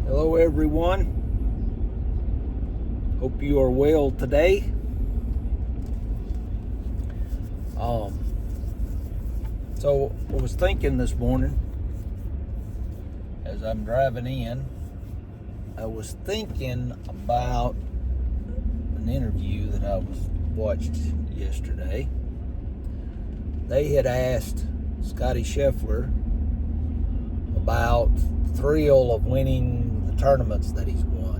Hello everyone. Hope you are well today. So I was thinking this morning as I'm driving in, I was thinking about an interview that I watched yesterday. They had asked Scottie Scheffler about the thrill of winning the tournaments that he's won.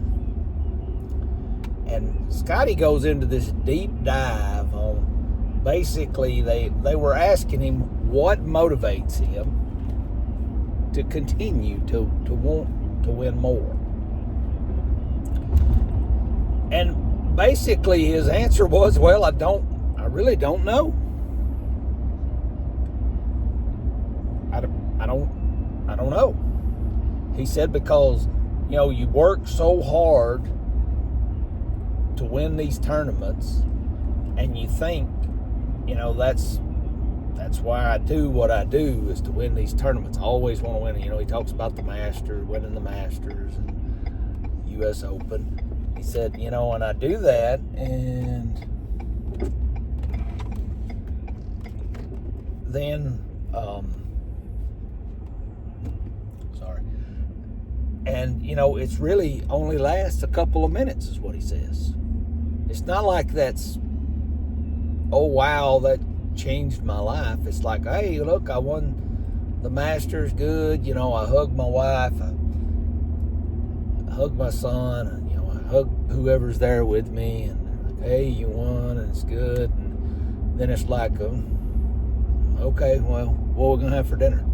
And Scottie goes into this deep dive on, basically they were asking him what motivates him to continue to want to win more. And basically his answer was, well, I really don't know. I don't know. He said because, you work so hard to win these tournaments and you think, that's why I do what I do, is to win these tournaments. I always want to win. He talks about the Masters, winning the Masters and U.S. Open. He said, and I do that, and then, and, it's really only lasts a couple of minutes is what he says. It's not like that's, oh, wow, that changed my life. It's like, hey, look, I won the Masters, good. I hugged my wife, I hugged my son, and, I hugged whoever's there with me, and they're like, hey, you won, and it's good. And then it's like, okay, well, what are we going to have for dinner?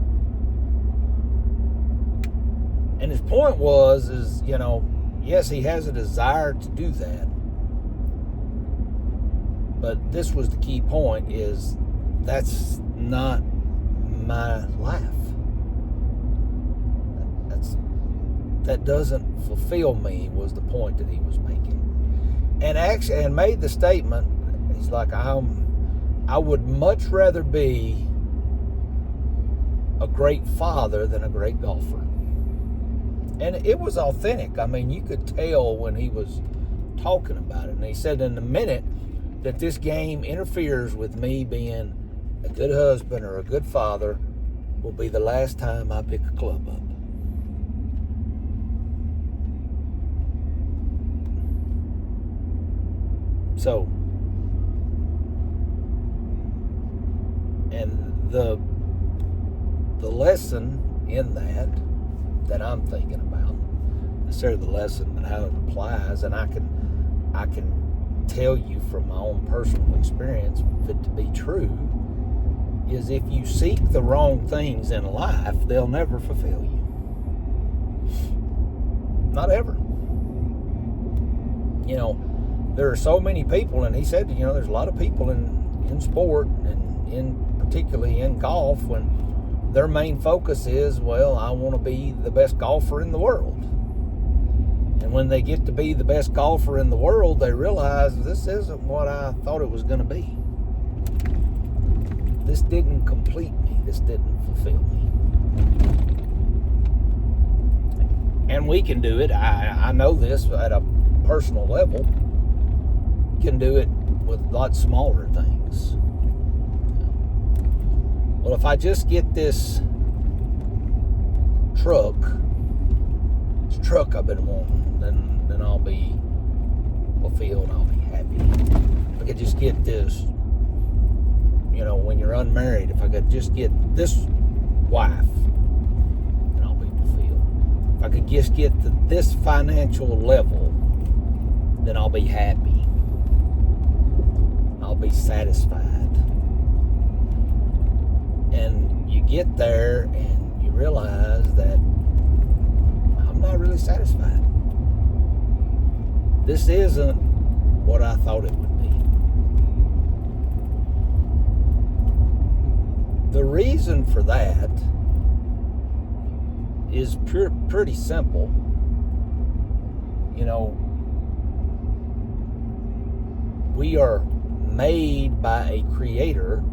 And his point is, yes, he has a desire to do that. But this was the key point, is that's not my life. That doesn't fulfill me, was the point that he was making. And made the statement, he's like, I would much rather be a great father than a great golfer. And it was authentic. I mean, you could tell when he was talking about it. And he said, in the minute that this game interferes with me being a good husband or a good father, will be the last time I pick a club up. So, and the lesson in that I'm thinking about, necessarily the lesson, but how it applies, and I can tell you from my own personal experience, for it to be true, is if you seek the wrong things in life, they'll never fulfill you. Not ever. There are so many people, and he said, there's a lot of people in sport, and particularly in golf, when their main focus is, well, I want to be the best golfer in the world. And when they get to be the best golfer in the world, they realize this isn't what I thought it was going to be. This didn't complete me. This didn't fulfill me. And we can do it. I know this at a personal level. We can do it with lots smaller things. Well, if I just get this truck I've been wanting, then I'll be fulfilled, I'll be happy. If I could just get this, when you're unmarried, if I could just get this wife, then I'll be fulfilled. If I could just get to this financial level, then I'll be happy. I'll be satisfied. And you get there and you realize that I'm not really satisfied. This isn't what I thought it would be. The reason for that is pretty simple. We are made by a creator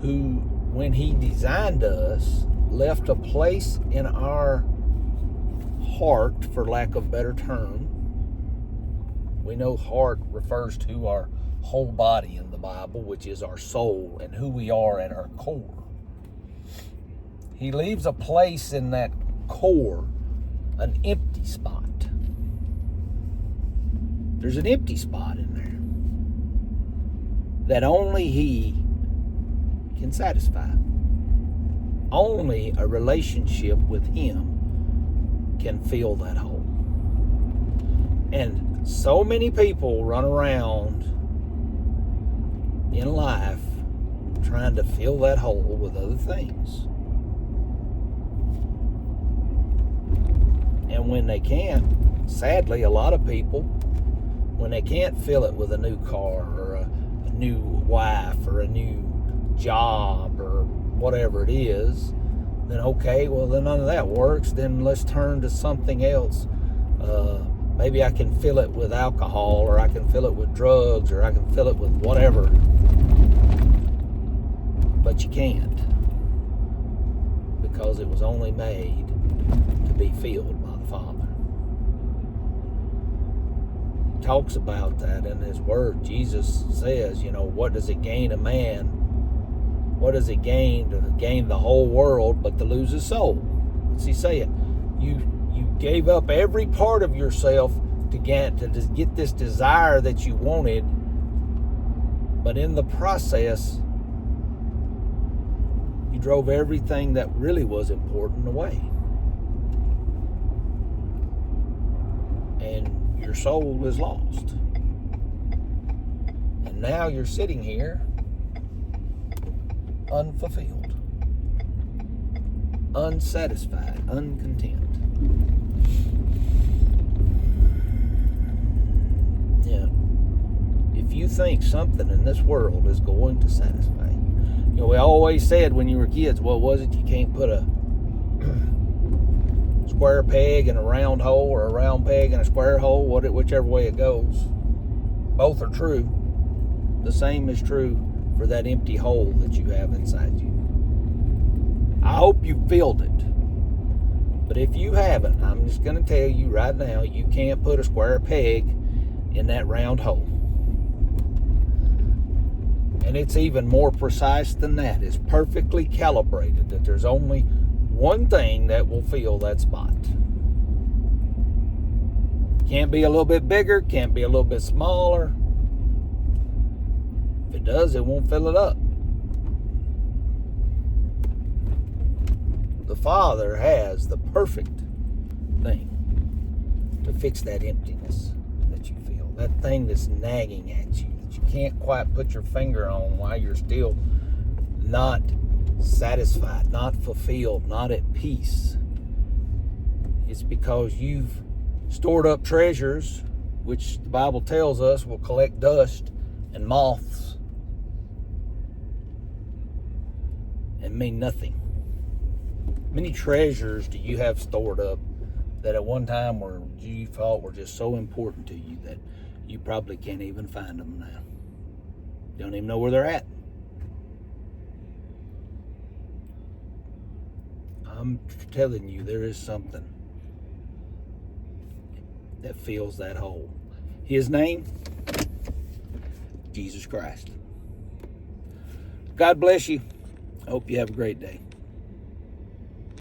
who, when he designed us, left a place in our heart, for lack of a better term. We know heart refers to our whole body in the Bible, which is our soul and who we are at our core. He leaves a place in that core, an empty spot. There's an empty spot in there that only He can satisfy. Only a relationship with Him can fill that hole. And so many people run around in life trying to fill that hole with other things. And when they can't, sadly, a lot of people, when they can't fill it with a new car or a new wife or a new job or whatever it is, then okay, well, then none of that works. Then let's turn to something else. Maybe I can fill it with alcohol, or I can fill it with drugs, or I can fill it with whatever. But you can't, because it was only made to be filled by the Father. He talks about that in His Word. Jesus says, what does it gain a man? What does it gain to gain the whole world but to lose his soul? What's He saying? You gave up every part of yourself to get this desire that you wanted, but in the process, you drove everything that really was important away. And your soul is lost. And now you're sitting here unfulfilled, unsatisfied, uncontent. Yeah. If you think something in this world is going to satisfy you, we always said when you were kids, what was it? You can't put a square peg in a round hole, or a round peg in a square hole, whichever way it goes. Both are true. The same is true for that empty hole that you have inside you. I hope you filled it. But if you haven't, I'm just going to tell you right now, you can't put a square peg in that round hole. And it's even more precise than that. It's perfectly calibrated that there's only one thing that will fill that spot. Can't be a little bit bigger, can't be a little bit smaller. If it does, it won't fill it up. The Father has the perfect thing to fix that emptiness that you feel, that thing that's nagging at you, that you can't quite put your finger on why you're still not satisfied, not fulfilled, not at peace. It's because you've stored up treasures, which the Bible tells us will collect dust and moths and mean nothing. How many treasures do you have stored up that at one time you thought were just so important to you that you probably can't even find them now? You don't even know where they're at. I'm telling you, there is something that fills that hole. His name, Jesus Christ. God bless you. I hope you have a great day.